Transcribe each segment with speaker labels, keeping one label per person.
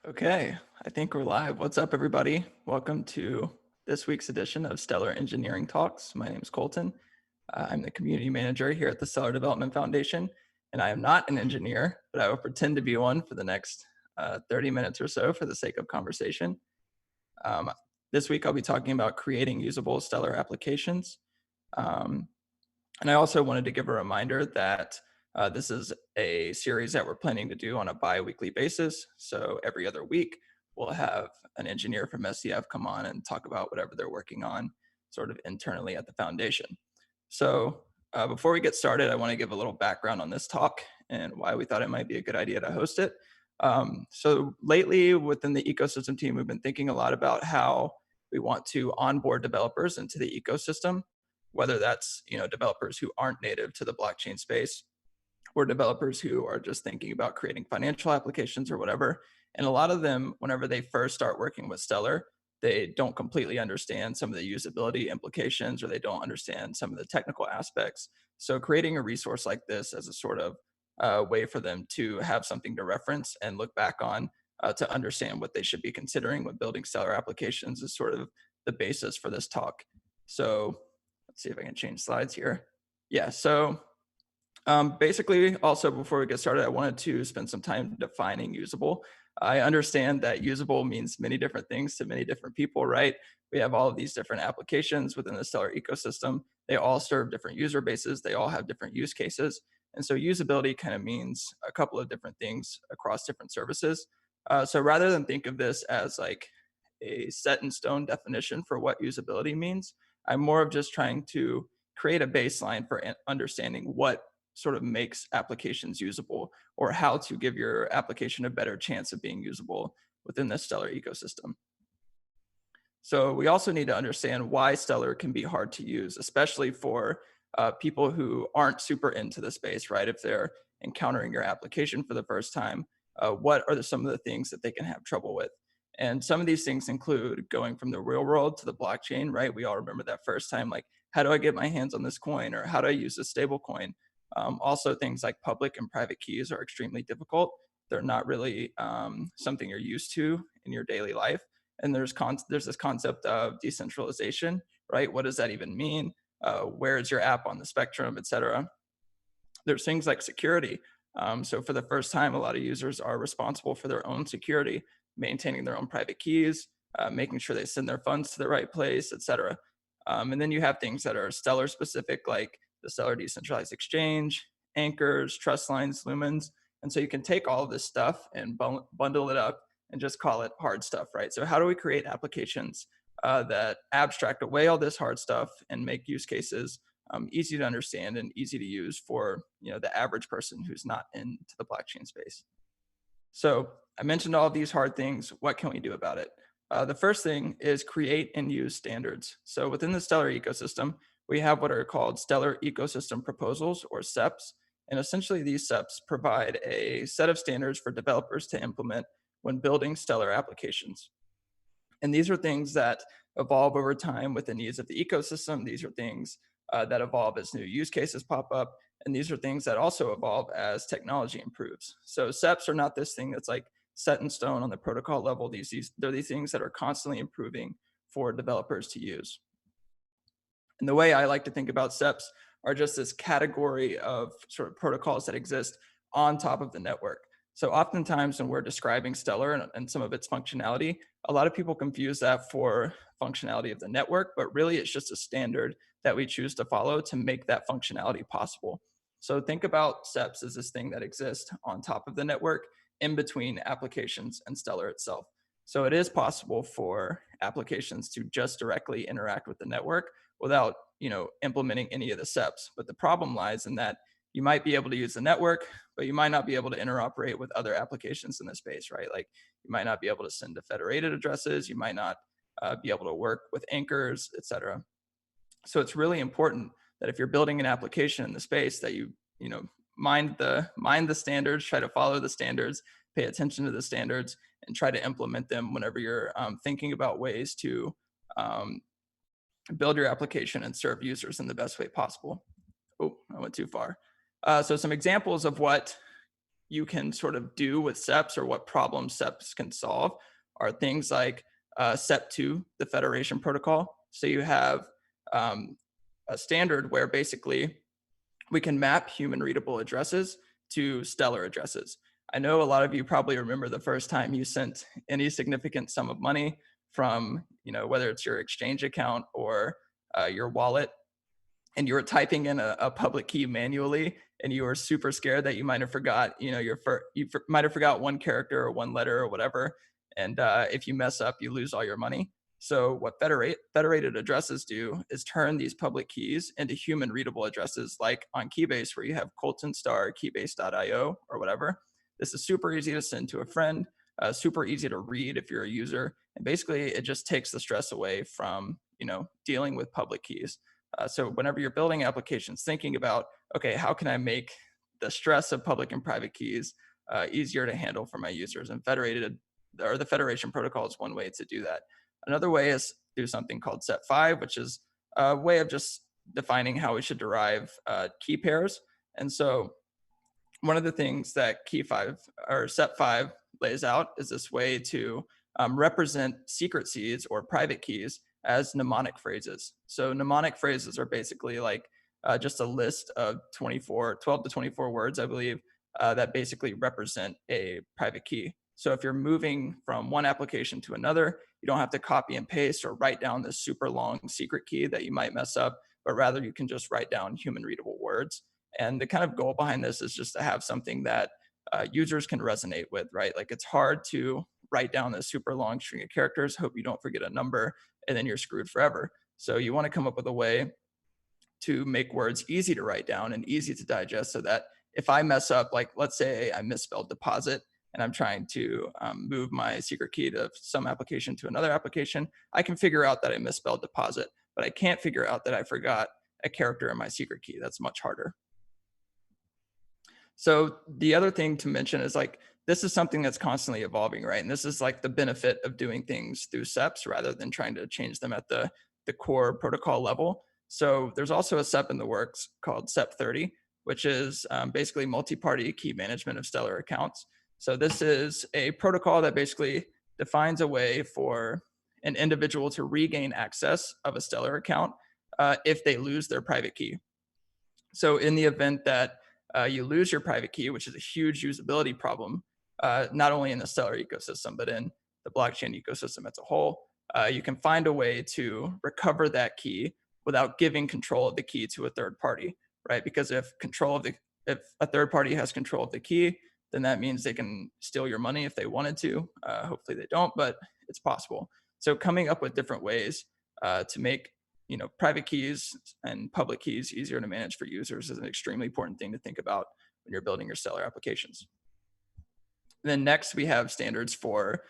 Speaker 1: Okay, I think we're live. What's up, everybody? Welcome to this week's edition of Stellar Engineering Talks. My name is Kolten. I'm the community manager here at the Stellar Development Foundation, and I am not an engineer, but I will pretend to be one for the next 30 minutes or so for the sake of conversation. Um, this week, I'll be talking about creating usable Stellar applications. Um, and I also wanted to give a reminder that this is a series that we're planning to do on a bi-weekly basis. So every other week, we'll have an engineer from SEF come on and talk about whatever they're working on sort of internally at the foundation. So before we get started, I want to give a little background on this talk and why we thought it might be a good idea to host it. So lately within the ecosystem team, we've been thinking a lot about how we want to onboard developers into the ecosystem, whether that's developers who aren't native to the blockchain space or developers who are just thinking about creating financial applications or whatever. And a lot of them, whenever they first start working with Stellar, they don't completely understand some of the usability implications or they don't understand some of the technical aspects. So creating a resource like this as a sort of way for them to have something to reference and look back on to understand what they should be considering when building Stellar applications is sort of the basis for this talk. So let's see if I can change slides here. Yeah, so basically, also before we get started, I wanted to spend some time defining usable. I understand that usable means many different things to many different people, right? We have all of these different applications within the Stellar ecosystem. They all serve different user bases. They all have different use cases. And so usability kind of means a couple of different things across different services. So rather than think of this as like a set in stone definition for what usability means, I'm more of just trying to create a baseline for understanding what sort of makes applications usable or how to give your application a better chance of being usable within the Stellar ecosystem. So we also need to understand why Stellar can be hard to use, especially for people who aren't super into the space, right? If they're encountering your application for the first time, what are some of the things that they can have trouble with? And some of these things include going from the real world to the blockchain, right? We all remember that first time, like, how do I get my hands on this coin or how do I use this stable coin? Also, things like public and private keys are extremely difficult. They're not really something you're used to in your daily life. And there's this concept of decentralization, right? What does that even mean? Where is your app on the spectrum, et cetera? There's things like security. So for the first time, a lot of users are responsible for their own security, maintaining their own private keys, making sure they send their funds to the right place, et cetera. And then you have things that are Stellar specific, like the Stellar Decentralized Exchange, anchors, trust lines, lumens. And so you can take all of this stuff and bundle it up and just call it hard stuff, right? So how do we create applications that abstract away all this hard stuff and make use cases easy to understand and easy to use for the average person who's not into the blockchain space? So I mentioned all of these hard things. What can we do about it? The first thing is create and use standards. So within the Stellar ecosystem, we have what are called Stellar Ecosystem Proposals, or SEPs. And essentially, these SEPs provide a set of standards for developers to implement when building Stellar applications. And these are things that evolve over time with the needs of the ecosystem. These are things that evolve as new use cases pop up. And these are things that also evolve as technology improves. So SEPs are not this thing that's like set in stone on the protocol level. They're these things that are constantly improving for developers to use. And the way I like to think about SEPs are just this category of sort of protocols that exist on top of the network. So oftentimes when we're describing Stellar and some of its functionality, a lot of people confuse that for functionality of the network, but really it's just a standard that we choose to follow to make that functionality possible. So think about SEPs as this thing that exists on top of the network in between applications and Stellar itself. So it is possible for applications to just directly interact with the network without implementing any of the SEPs. But the problem lies in that you might be able to use the network, but you might not be able to interoperate with other applications in the space, right? Like you might not be able to send to federated addresses, you might not be able to work with anchors, et cetera. So it's really important that if you're building an application in the space that you mind the standards, try to follow the standards, pay attention to the standards, and try to implement them whenever you're thinking about ways to um, build your application and serve users in the best way possible. Oh, I went too far. So some examples of what you can sort of do with SEPs or what problems SEPs can solve are things like SEP2, the Federation Protocol. So you have um, a standard where basically we can map human readable addresses to stellar addresses. I know a lot of you probably remember the first time you sent any significant sum of money from, whether it's your exchange account or your wallet, and you were typing in a public key manually, and you were super scared that you might have forgot, might have forgot one character or one letter or whatever. And if you mess up, you lose all your money. So what federated addresses do is turn these public keys into human readable addresses, like on Keybase, where you have Kolten star keybase.io or whatever. This is super easy to send to a friend, super easy to read if you're a user. And basically it just takes the stress away from, dealing with public keys. So whenever you're building applications, thinking about, okay, how can I make the stress of public and private keys easier to handle for my users? And the Federation Protocol is one way to do that. Another way is do something called SEP5, which is a way of just defining how we should derive key pairs. And so one of the things that Key 5 or SEP 5 lays out is this way to represent secret seeds or private keys as mnemonic phrases. So mnemonic phrases are basically like just a list of 12 to 24 words, I believe, that basically represent a private key. So if you're moving from one application to another, you don't have to copy and paste or write down this super long secret key that you might mess up, but rather you can just write down human readable words. And the kind of goal behind this is just to have something that users can resonate with, right? Like it's hard to write down this super long string of characters, hope you don't forget a number, and then you're screwed forever. So you want to come up with a way to make words easy to write down and easy to digest so that if I mess up, like let's say I misspelled deposit and I'm trying to move my secret key to some application to another application, I can figure out that I misspelled deposit, but I can't figure out that I forgot a character in my secret key. That's much harder. So the other thing to mention is like, this is something that's constantly evolving, right? And this is like the benefit of doing things through SEPs rather than trying to change them at the core protocol level. So there's also a SEP in the works called SEP 30, which is basically multi-party key management of Stellar accounts. So this is a protocol that basically defines a way for an individual to regain access of a Stellar account if they lose their private key. So in the event that you lose your private key, which is a huge usability problem, not only in the Stellar ecosystem, but in the blockchain ecosystem as a whole, you can find a way to recover that key without giving control of the key to a third party, right? Because if a third party has control of the key, then that means they can steal your money if they wanted to. Hopefully they don't, but it's possible. So coming up with different ways to make private keys and public keys easier to manage for users is an extremely important thing to think about when you're building your Stellar applications. Then next, we have standards for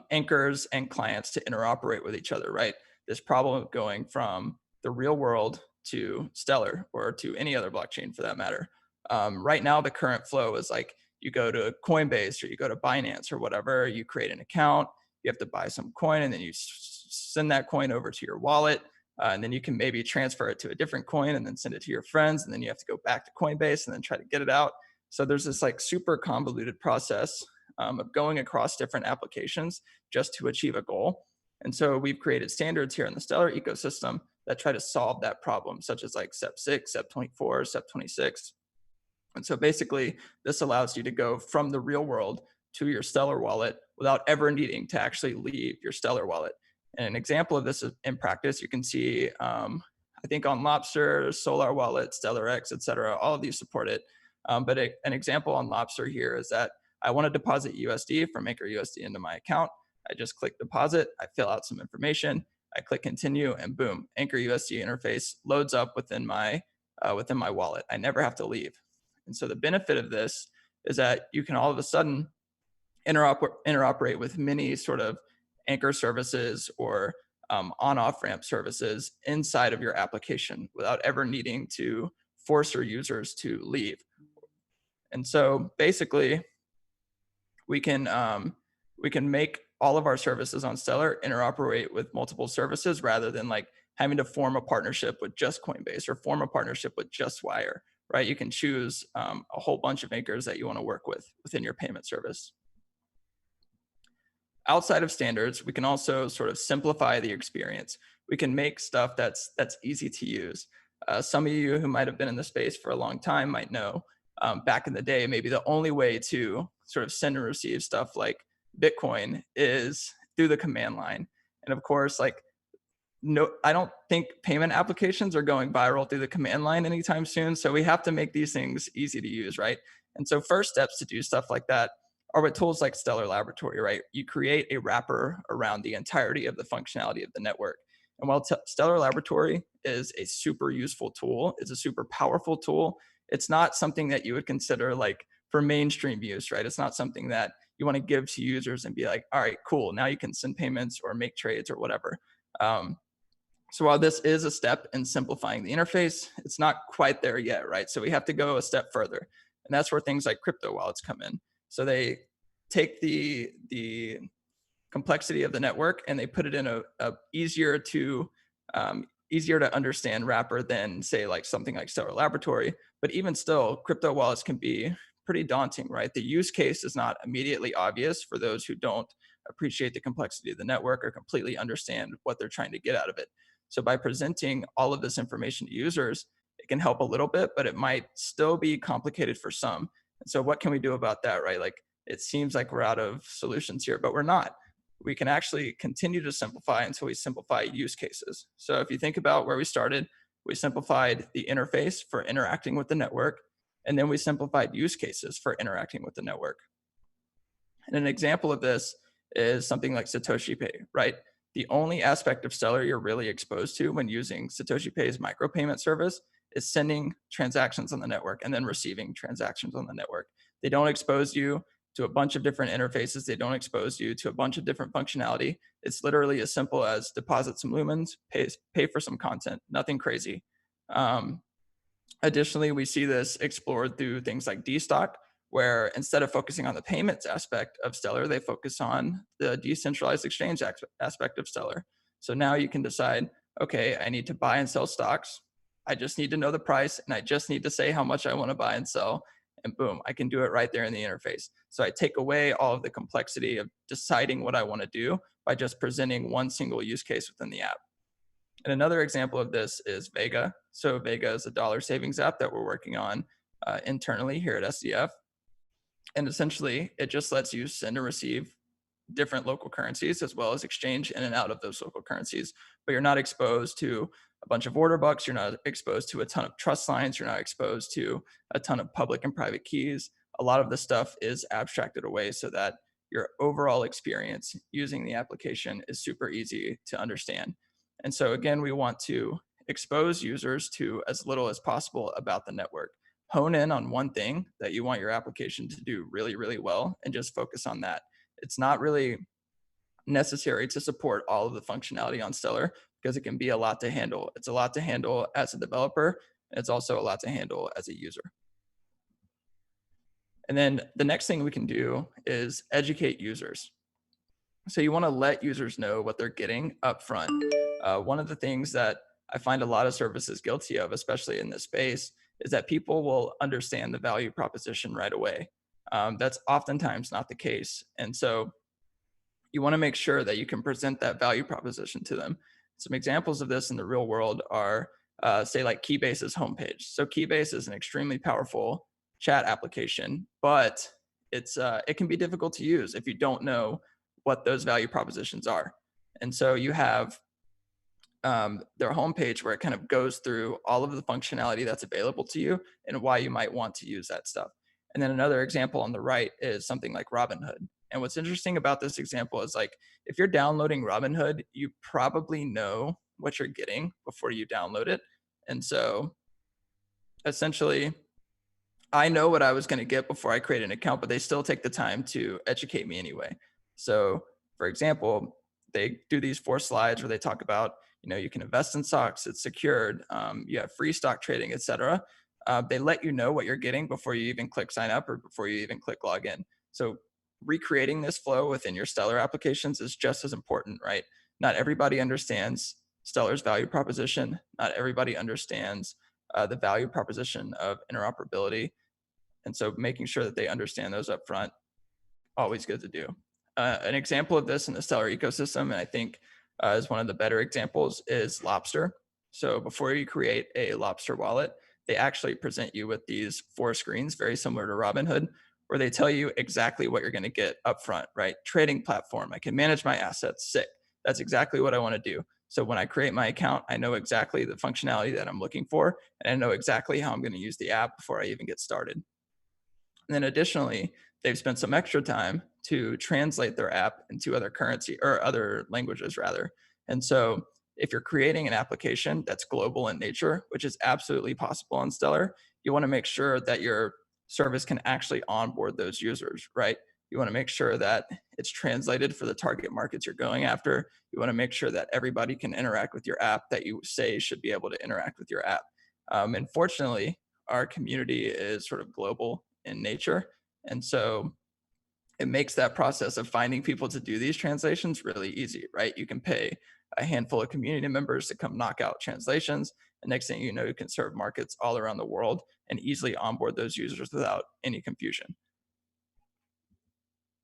Speaker 1: anchors and clients to interoperate with each other, right? This problem of going from the real world to Stellar or to any other blockchain for that matter. Right now, the current flow is like you go to Coinbase or you go to Binance or whatever, you create an account, you have to buy some coin, and then you send that coin over to your wallet. And then you can maybe transfer it to a different coin and then send it to your friends. And then you have to go back to Coinbase and then try to get it out. So there's this like super convoluted process of going across different applications just to achieve a goal. And so we've created standards here in the Stellar ecosystem that try to solve that problem, such as like SEP6, SEP24, SEP26. And so basically, this allows you to go from the real world to your Stellar wallet without ever needing to actually leave your Stellar wallet. And an example of this in practice, you can see, I think on Lobster, Solar Wallet, StellarX, et cetera, all of these support it. But an example on Lobster here is that I want to deposit USD from Anchor USD into my account. I just click deposit, I fill out some information, I click continue, and boom, Anchor USD interface loads up within my wallet. I never have to leave. And so the benefit of this is that you can all of a sudden interoperate with many sort of anchor services or on-off ramp services inside of your application without ever needing to force your users to leave. And so basically, we can make all of our services on Stellar interoperate with multiple services rather than like having to form a partnership with just Coinbase or form a partnership with just Wire, right? You can choose a whole bunch of makers that you want to work with within your payment service. Outside of standards, we can also sort of simplify the experience. We can make stuff that's easy to use. Some of you who might have been in the space for a long time might know back in the day, maybe the only way to sort of send and receive stuff like Bitcoin is through the command line. And of course, like no, I don't think payment applications are going viral through the command line anytime soon. So we have to make these things easy to use, right? And so first steps to do stuff like that are with tools like Stellar Laboratory, right? You create a wrapper around the entirety of the functionality of the network. And while Stellar Laboratory is a super useful tool, it's a super powerful tool, it's not something that you would consider like for mainstream use, right? It's not something that you want to give to users and be like, all right, cool, now you can send payments or make trades or whatever. Um, so while this is a step in simplifying the interface, it's not quite there yet, right? So we have to go a step further. And that's where things like crypto wallets come in. So they take the complexity of the network and they put it in a easier to understand wrapper than say like something like Stellar Laboratory. But even still, crypto wallets can be pretty daunting, right? The use case is not immediately obvious for those who don't appreciate the complexity of the network or completely understand what they're trying to get out of it. So by presenting all of this information to users, it can help a little bit, but it might still be complicated for some. And so what can we do about that, right? Like it seems like we're out of solutions here, but we're not. We can actually continue to simplify until we simplify use cases. So if you think about where we started, we simplified the interface for interacting with the network, and then we simplified use cases for interacting with the network. And an example of this is something like Satoshi Pay, right? The only aspect of Stellar you're really exposed to when using Satoshi Pay's micropayment service is sending transactions on the network and then receiving transactions on the network. They don't expose you to a bunch of different interfaces. They don't expose you to a bunch of different functionality. It's literally as simple as deposit some lumens, pay for some content, nothing crazy. Um, Additionally, we see this explored through things like DStock, where instead of focusing on the payments aspect of Stellar, they focus on the decentralized exchange aspect of Stellar. So now you can decide, okay, I need to buy and sell stocks. I just need to know the price and I just need to say how much I want to buy and sell. And boom, I can do it right there in the interface. So I take away all of the complexity of deciding what I want to do by just presenting one single use case within the app. And another example of this is Vega. So Vega is a dollar savings app that we're working on internally here at SDF. And essentially, it just lets you send and receive different local currencies as well as exchange in and out of those local currencies. But you're not exposed to a bunch of order books. You're not exposed to a ton of trust lines. You're not exposed to a ton of public and private keys. A lot of the stuff is abstracted away so that your overall experience using the application is super easy to understand. And so again, we want to expose users to as little as possible about the network. Hone in on one thing that you want your application to do really, really well and just focus on that. It's not really necessary to support all of the functionality on Stellar because it can be a lot to handle. It's a lot to handle as a developer, and it's also a lot to handle as a user. And then the next thing we can do is educate users. So you want to let users know what they're getting up front. One of the things that I find a lot of services guilty of, especially in this space, is that people will understand the value proposition right away. That's oftentimes not the case. And so you want to make sure that you can present that value proposition to them. Some examples of this in the real world are, say, like Keybase's homepage. So Keybase is an extremely powerful chat application, but it can be difficult to use if you don't know what those value propositions are. And so you have their homepage where it kind of goes through all of the functionality that's available to you and why you might want to use that stuff. And then another example on the right is something like Robinhood. And what's interesting about this example is like, if you're downloading Robinhood, you probably know what you're getting before you download it. And so essentially, I know what I was going to get before I create an account, but they still take the time to educate me anyway. So for example, they do these 4 slides where they talk about, you can invest in stocks, it's secured, you have free stock trading, etc. They let you know what you're getting before you even click sign up or before you even click login. So recreating this flow within your Stellar applications is just as important, right? Not everybody understands Stellar's value proposition. Not everybody understands the value proposition of interoperability. And so making sure that they understand those up front, always good to do. An example of this in the Stellar ecosystem, and I think is one of the better examples, is Lobster. So before you create a Lobster wallet, they actually present you with these 4 screens, very similar to Robinhood, where they tell you exactly what you're going to get upfront, right? Trading platform, I can manage my assets, sick. That's exactly what I want to do. So when I create my account, I know exactly the functionality that I'm looking for, and I know exactly how I'm going to use the app before I even get started. And then additionally, they've spent some extra time to translate their app into other currency or other languages rather. And so if you're creating an application that's global in nature, which is absolutely possible on Stellar, you want to make sure that your service can actually onboard those users, right? You want to make sure that it's translated for the target markets you're going after. You want to make sure that everybody can interact with your app that you say should be able to interact with your app. And fortunately, our community is sort of global in nature. And so it makes that process of finding people to do these translations really easy, right? You can pay a handful of community members to come knock out translations. And next thing you know, you can serve markets all around the world and easily onboard those users without any confusion.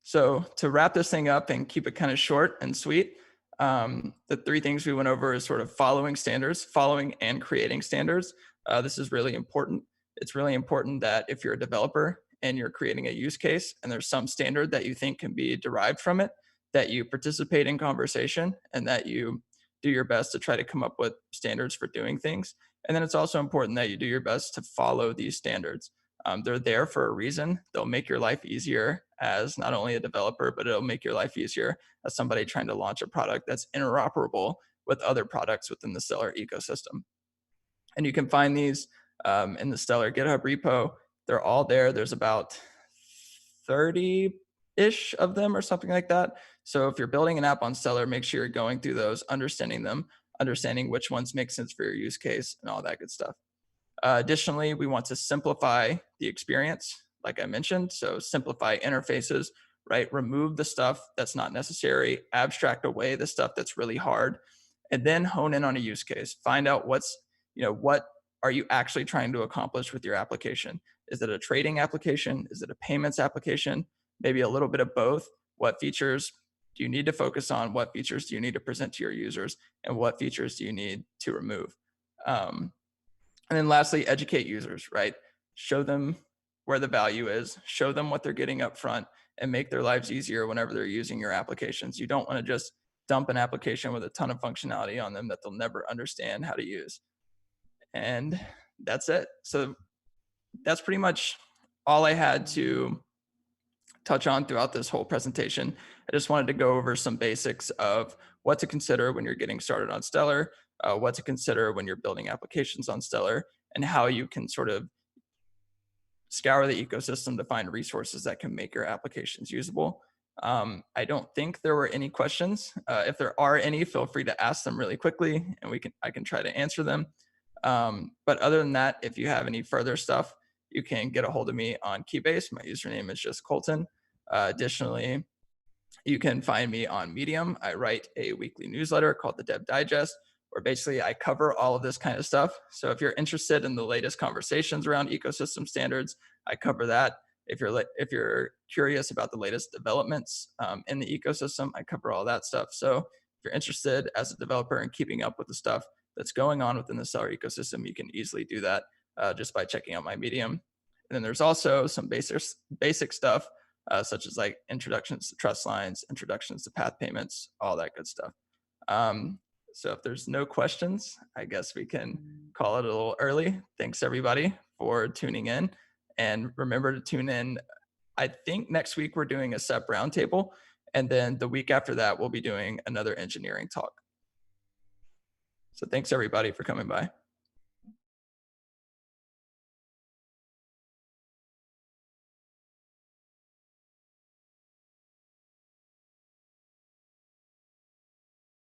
Speaker 1: So to wrap this thing up and keep it kind of short and sweet, the 3 things we went over is sort of following standards, following and creating standards. This is really important. It's really important that if you're a developer and you're creating a use case and there's some standard that you think can be derived from it, that you participate in conversation and that you do your best to try to come up with standards for doing things. And then it's also important that you do your best to follow these standards. They're there for a reason. They'll make your life easier as not only a developer, but it'll make your life easier as somebody trying to launch a product that's interoperable with other products within the Stellar ecosystem. And you can find these in the Stellar GitHub repo. They're all there. There's about 30-ish of them or something like that. So if you're building an app on Stellar, make sure you're going through those, understanding them, understanding which ones make sense for your use case and all that good stuff. Additionally, we want to simplify the experience, like I mentioned. So simplify interfaces, right? Remove the stuff that's not necessary, abstract away the stuff that's really hard, and then hone in on a use case. Find out what are you actually trying to accomplish with your application? Is it a trading application? Is it a payments application? Maybe a little bit of both. What features do you need to focus on? What features do you need to present to your users? And what features do you need to remove? And then lastly, educate users, right? Show them where the value is, show them what they're getting up front, and make their lives easier whenever they're using your applications. You don't want to just dump an application with a ton of functionality on them that they'll never understand how to use. And that's it. So that's pretty much all I had to touch on throughout this whole presentation. I just wanted to go over some basics of what to consider when you're getting started on Stellar, what to consider when you're building applications on Stellar, and how you can sort of scour the ecosystem to find resources that can make your applications usable. I don't think there were any questions. If there are any, feel free to ask them really quickly, and I can try to answer them. But other than that, if you have any further stuff, you can get a hold of me on Keybase. My username is just Kolten. Additionally, you can find me on Medium. I write a weekly newsletter called the Dev Digest, where basically I cover all of this kind of stuff. So if you're interested in the latest conversations around ecosystem standards, I cover that. If you're curious about the latest developments in the ecosystem, I cover all that stuff. So if you're interested as a developer in keeping up with the stuff that's going on within the Stellar ecosystem, you can easily do that just by checking out my Medium. And then there's also some basic stuff such as like introductions to trust lines, introductions to path payments, all that good stuff. So if there's no questions, I guess we can call it a little early. Thanks everybody for tuning in. And remember to tune in. I think next week we're doing a SEP roundtable. And then the week after that, we'll be doing another engineering talk. So thanks everybody for coming by.